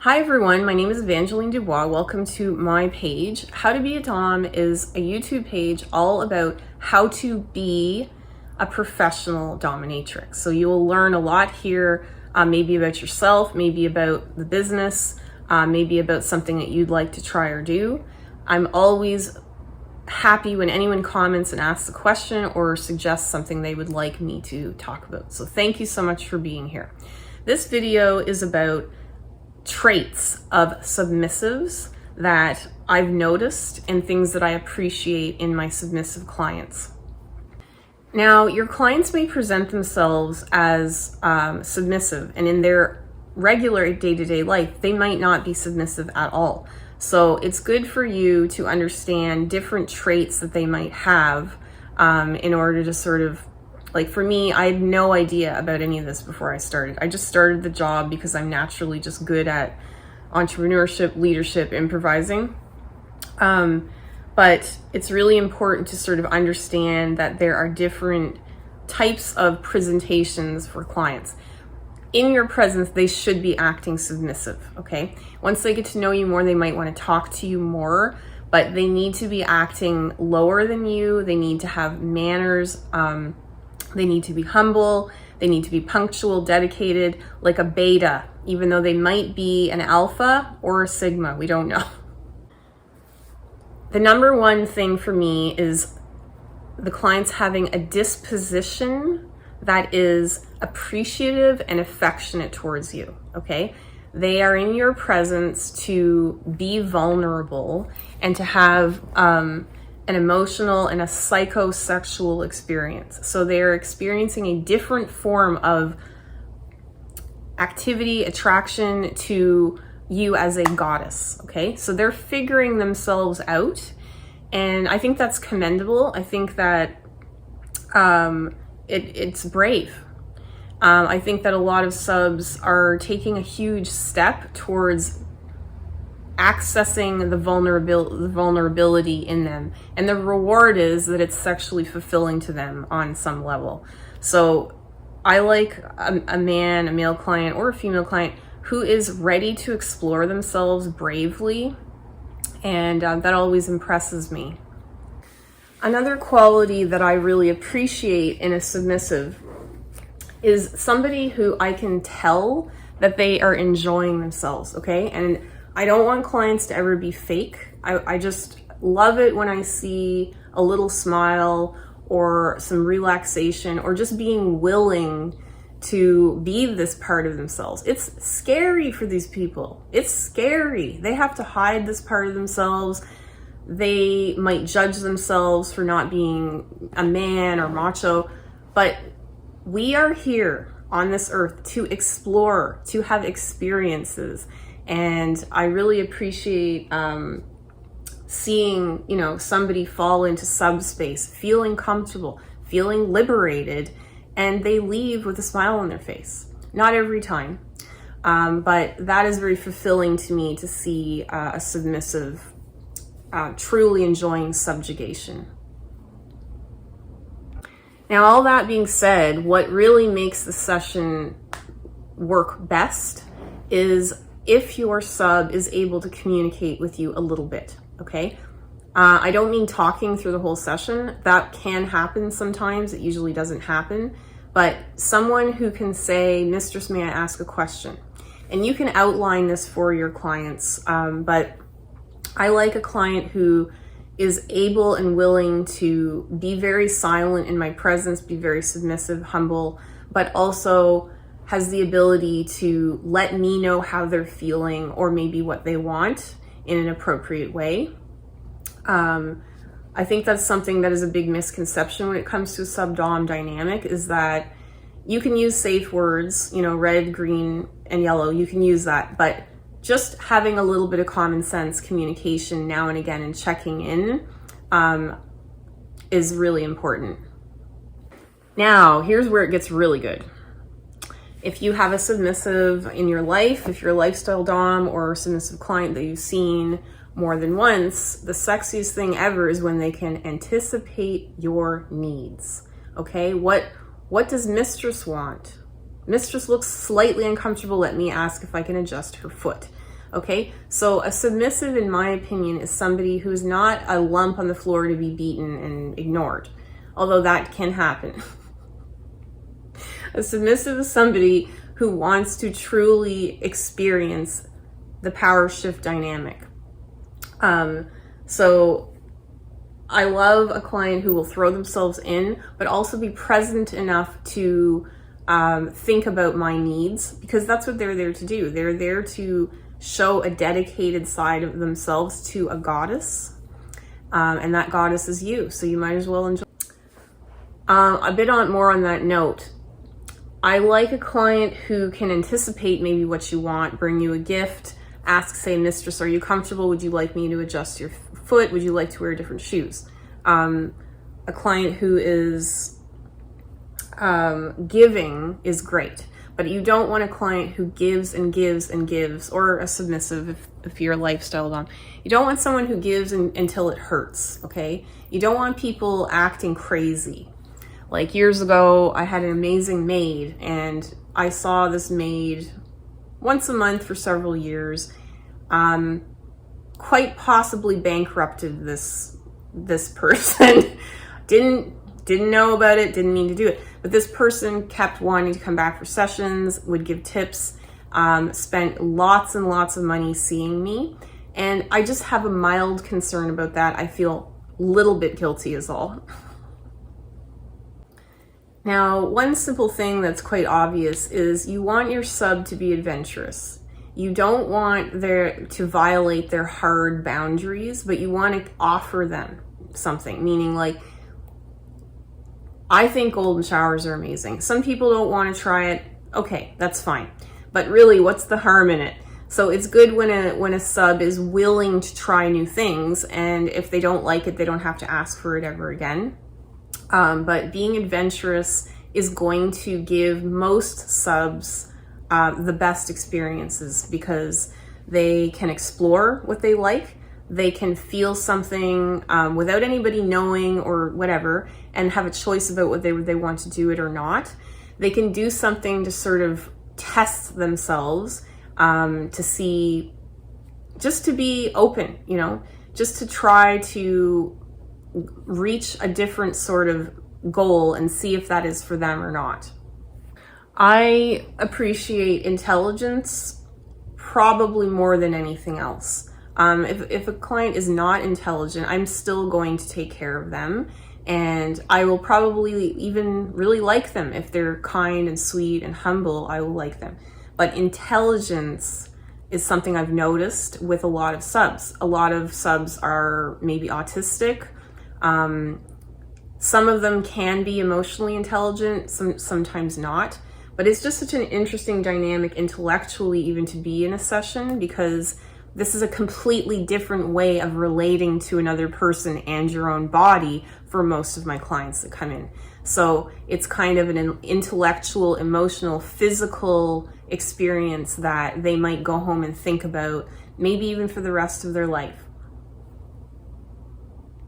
Hi everyone, my name is Evangelline DuBois. Welcome to my page. How to Be a Dom is a YouTube page all about how to be a professional dominatrix. So you will learn a lot here, maybe about yourself, maybe about the business, maybe about something that you'd like to try or do. I'm always happy when anyone comments and asks a question or suggests something they would like me to talk about. So thank you so much for being here. This video is about traits of submissives that I've noticed and things that I appreciate in my submissive clients. Now, your clients may present themselves as submissive, and in their regular day-to-day life, they might not be submissive at all. So it's good for you to understand different traits that they might have in order to sort of, like for me, I had no idea about any of this before I started. I just started the job because I'm naturally just good at entrepreneurship, leadership, improvising. But it's really important to sort of understand that there are different types of presentations for clients. In your presence, they should be acting submissive, okay? Once they get to know you more, they might want to talk to you more, but they need to be acting lower than you. They need to have manners. They need to be humble. They need to be punctual, dedicated, like a beta, even though they might be an alpha or a sigma. We don't know. The number one thing for me is the clients having a disposition that is appreciative and affectionate towards you, okay? They are in your presence to be vulnerable and to have an emotional and a psychosexual experience. So they're experiencing a different form of activity, attraction to you as a goddess, okay? So they're figuring themselves out, and I think that's commendable. I think that it's brave. I think that a lot of subs are taking a huge step towards accessing the vulnerability in them, and the reward is that it's sexually fulfilling to them on some level. So I like a male client or a female client who is ready to explore themselves bravely, and that always impresses me. Another quality that I really appreciate in a submissive is somebody who I can tell that they are enjoying themselves, okay? And I don't want clients to ever be fake. I just love it when I see a little smile or some relaxation or just being willing to be this part of themselves. It's scary for these people. It's scary. They have to hide this part of themselves. They might judge themselves for not being a man or macho, but we are here on this earth to explore, to have experiences. And I really appreciate seeing, somebody fall into subspace, feeling comfortable, feeling liberated, and they leave with a smile on their face. Not every time, but that is very fulfilling to me to see a submissive truly enjoying subjugation. Now, all that being said, what really makes the session work best is if your sub is able to communicate with you a little bit, okay? I don't mean talking through the whole session. That can happen sometimes. It usually doesn't happen. But someone who can say, "Mistress, may I ask a question?" And you can outline this for your clients, but I like a client who is able and willing to be very silent in my presence, be very submissive, humble, but also has the ability to let me know how they're feeling or maybe what they want in an appropriate way. I think that's something that is a big misconception when it comes to a sub-dom dynamic, is that you can use safe words, red, green, and yellow, you can use that, but just having a little bit of common sense communication now and again and checking in is really important. Now, here's where it gets really good. If you have a submissive in your life, if you're a lifestyle dom or a submissive client that you've seen more than once, the sexiest thing ever is when they can anticipate your needs, okay? What does mistress want? Mistress looks slightly uncomfortable. Let me ask if I can adjust her foot. Okay, so a submissive, in my opinion, is somebody who's not a lump on the floor to be beaten and ignored, although that can happen. A submissive is somebody who wants to truly experience the power shift dynamic. So I love a client who will throw themselves in, but also be present enough to think about my needs, because that's what they're there to do. They're there to show a dedicated side of themselves to a goddess, and that goddess is you. So you might as well enjoy. A bit more on that note. I like a client who can anticipate maybe what you want, bring you a gift, ask, say, mistress, are you comfortable? Would you like me to adjust your foot? Would you like to wear different shoes? A client who is giving is great, but you don't want a client who gives and gives and gives, or a submissive if you're a lifestyle dom. You don't want someone who gives until it hurts, okay? You don't want people acting crazy. Like years ago, I had an amazing maid, and I saw this maid once a month for several years. Quite possibly bankrupted this person. Didn't know about it, didn't mean to do it. But this person kept wanting to come back for sessions, would give tips, spent lots and lots of money seeing me. And I just have a mild concern about that. I feel a little bit guilty is all. Now, one simple thing that's quite obvious is you want your sub to be adventurous. You don't want to violate their hard boundaries, but you want to offer them something, meaning like, I think golden showers are amazing. Some people don't want to try it. Okay, that's fine. But really, what's the harm in it? So it's good when a sub is willing to try new things, and if they don't like it, they don't have to ask for it ever again. But being adventurous is going to give most subs the best experiences, because they can explore what they like. They can feel something without anybody knowing or whatever, and have a choice about whether they want to do it or not. They can do something to sort of test themselves, to see, just to be open, you know, just to try to reach a different sort of goal and see if that is for them or not. I appreciate intelligence probably more than anything else. If a client is not intelligent, I'm still going to take care of them, and I will probably even really like them. If they're kind and sweet and humble, I will like them. But intelligence is something I've noticed with a lot of subs. A lot of subs are maybe autistic. Some of them can be emotionally intelligent, sometimes not. But it's just such an interesting dynamic intellectually even to be in a session, because this is a completely different way of relating to another person and your own body for most of my clients that come in. So it's kind of an intellectual, emotional, physical experience that they might go home and think about, maybe even for the rest of their life.